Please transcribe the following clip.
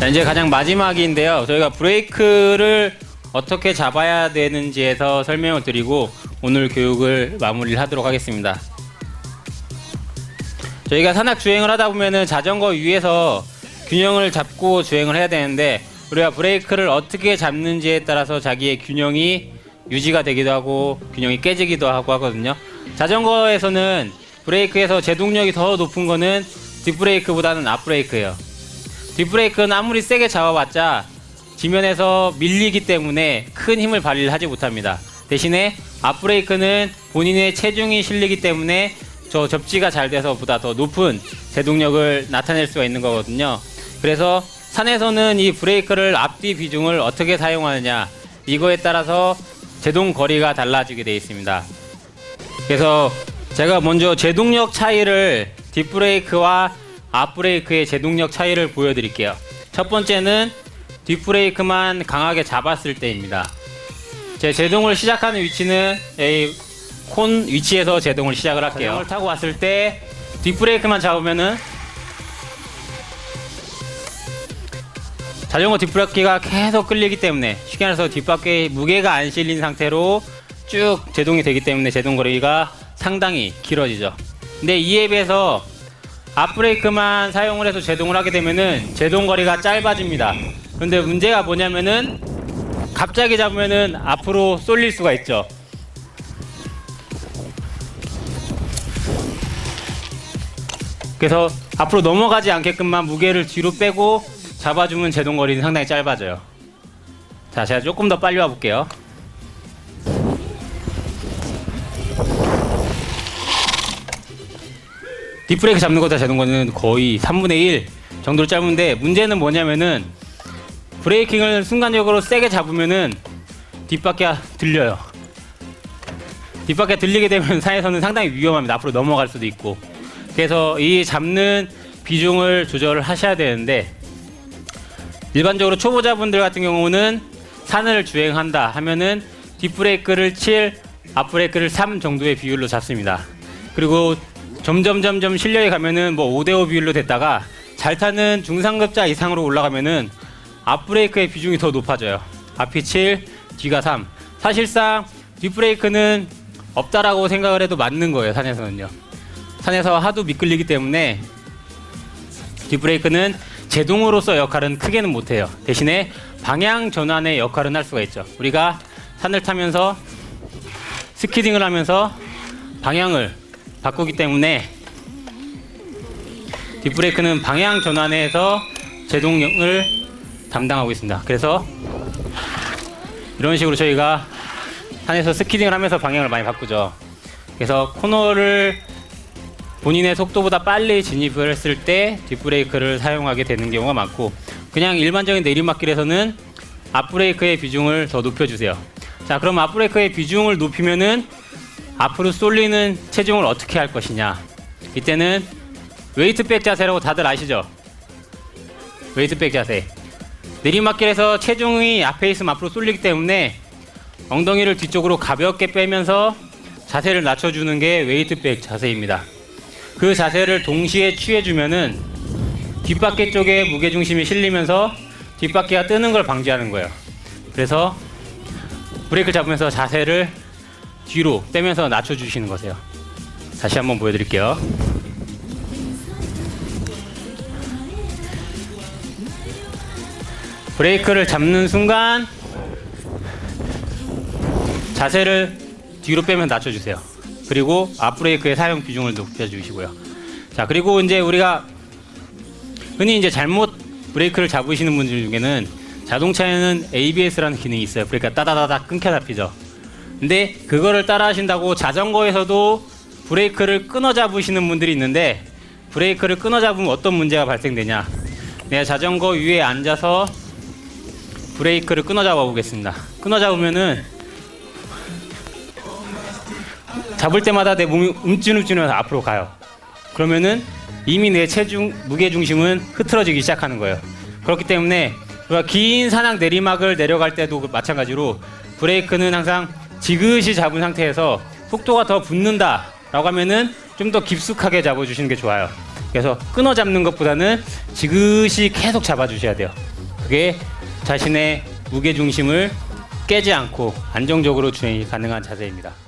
자, 이제 가장 마지막인데요. 저희가 브레이크를 어떻게 잡아야 되는지에서 설명을 드리고 오늘 교육을 마무리를 하도록 하겠습니다. 저희가 산악 주행을 하다 보면은 자전거 위에서 균형을 잡고 주행을 해야 되는데 우리가 브레이크를 어떻게 잡는지에 따라서 자기의 균형이 유지가 되기도 하고 균형이 깨지기도 하고 하거든요. 자전거에서는 브레이크에서 제동력이 더 높은 거는 뒷브레이크보다는 앞브레이크예요. 뒷브레이크는 아무리 세게 잡아봤자 지면에서 밀리기 때문에 큰 힘을 발휘를 하지 못합니다. 대신에 앞브레이크는 본인의 체중이 실리기 때문에 저 접지가 잘 돼서 보다 더 높은 제동력을 나타낼 수가 있는 거거든요. 그래서 산에서는 이 브레이크를 앞뒤 비중을 어떻게 사용하느냐 이거에 따라서 제동 거리가 달라지게 되어 있습니다. 그래서 제가 먼저 제동력 차이를 뒷브레이크와 앞브레이크의 제동력 차이를 보여드릴게요. 첫 번째는 뒷브레이크만 강하게 잡았을 때입니다. 제 제동을 시작하는 위치는 이 콘 위치에서 제동을 시작을 할게요. 자전거를 타고 왔을 때 뒷브레이크만 잡으면은 자전거 뒷바퀴가 계속 끌리기 때문에 쉽게 말해서 뒷바퀴에 무게가 안 실린 상태로 쭉 제동이 되기 때문에 제동 거리가 상당히 길어지죠. 근데 이에 비해서 앞브레이크만 사용을 해서 제동을 하게 되면은 제동 거리가 짧아집니다. 그런데 문제가 뭐냐면은 갑자기 잡으면은 앞으로 쏠릴 수가 있죠. 그래서 앞으로 넘어가지 않게끔만 무게를 뒤로 빼고 잡아주면 제동 거리는 상당히 짧아져요. 자, 제가 조금 더 빨리 와볼게요. 뒷브레이크 잡는 것과 제동 거리는 거의 3분의 1 정도로 짧은데 문제는 뭐냐면은 브레이킹을 순간적으로 세게 잡으면은 뒷바퀴가 들려요. 뒷바퀴가 들리게 되면 산에서는 상당히 위험합니다. 앞으로 넘어갈 수도 있고. 그래서 이 잡는 비중을 조절을 하셔야 되는데 일반적으로 초보자분들 같은 경우는 산을 주행한다 하면은 뒷브레이크를 7, 앞브레이크를 3 정도의 비율로 잡습니다. 그리고 점점 실력이 가면은 뭐 5대5 비율로 됐다가 잘 타는 중상급자 이상으로 올라가면은 앞브레이크의 비중이 더 높아져요. 앞이 7, 뒤가 3. 사실상 뒷브레이크는 없다라고 생각을 해도 맞는 거예요. 산에서는요. 산에서 하도 미끌리기 때문에 뒷브레이크는 제동으로서 역할은 크게는 못해요. 대신에 방향 전환의 역할은 할 수가 있죠. 우리가 산을 타면서 스키딩을 하면서 방향을 바꾸기 때문에 뒷브레이크는 방향 전환에서 제동력을 담당하고 있습니다. 그래서 이런 식으로 저희가 산에서 스키딩을 하면서 방향을 많이 바꾸죠. 그래서 코너를 본인의 속도보다 빨리 진입을 했을 때 뒷브레이크를 사용하게 되는 경우가 많고 그냥 일반적인 내리막길에서는 앞브레이크의 비중을 더 높여주세요. 자, 그럼 앞브레이크의 비중을 높이면은 앞으로 쏠리는 체중을 어떻게 할 것이냐. 이때는 웨이트백 자세라고 다들 아시죠? 웨이트백 자세. 내리막길에서 체중이 앞에 있으면 앞으로 쏠리기 때문에 엉덩이를 뒤쪽으로 가볍게 빼면서 자세를 낮춰주는 게 웨이트백 자세입니다. 그 자세를 동시에 취해주면은 뒷바퀴 쪽에 무게중심이 실리면서 뒷바퀴가 뜨는 걸 방지하는 거예요. 그래서 브레이크를 잡으면서 자세를 뒤로 빼면서 낮춰주시는 거세요. 다시 한번 보여드릴게요. 브레이크를 잡는 순간 자세를 뒤로 빼면 낮춰주세요. 그리고 앞브레이크의 사용 비중을 높여주시고요. 자, 그리고 이제 우리가 흔히 이제 잘못 브레이크를 잡으시는 분들 중에는 자동차에는 ABS라는 기능이 있어요. 브레이크가 따다다닥 끊겨 잡히죠. 근데 그거를 따라 하신다고 자전거에서도 브레이크를 끊어 잡으시는 분들이 있는데 브레이크를 끊어 잡으면 어떤 문제가 발생되냐. 내가 자전거 위에 앉아서 브레이크를 끊어 잡아 보겠습니다. 끊어 잡으면은 잡을 때마다 내 몸이 움찔움찔하면서 앞으로 가요. 그러면은 이미 내 체중, 무게 중심은 흐트러지기 시작하는 거예요. 그렇기 때문에 우리가 긴 산악 내리막을 내려갈 때도 마찬가지로 브레이크는 항상 지그시 잡은 상태에서 속도가 더 붙는다 라고 하면은 좀 더 깊숙하게 잡아주시는 게 좋아요. 그래서 끊어 잡는 것보다는 지그시 계속 잡아주셔야 돼요. 그게 자신의 무게 중심을 깨지 않고 안정적으로 주행이 가능한 자세입니다.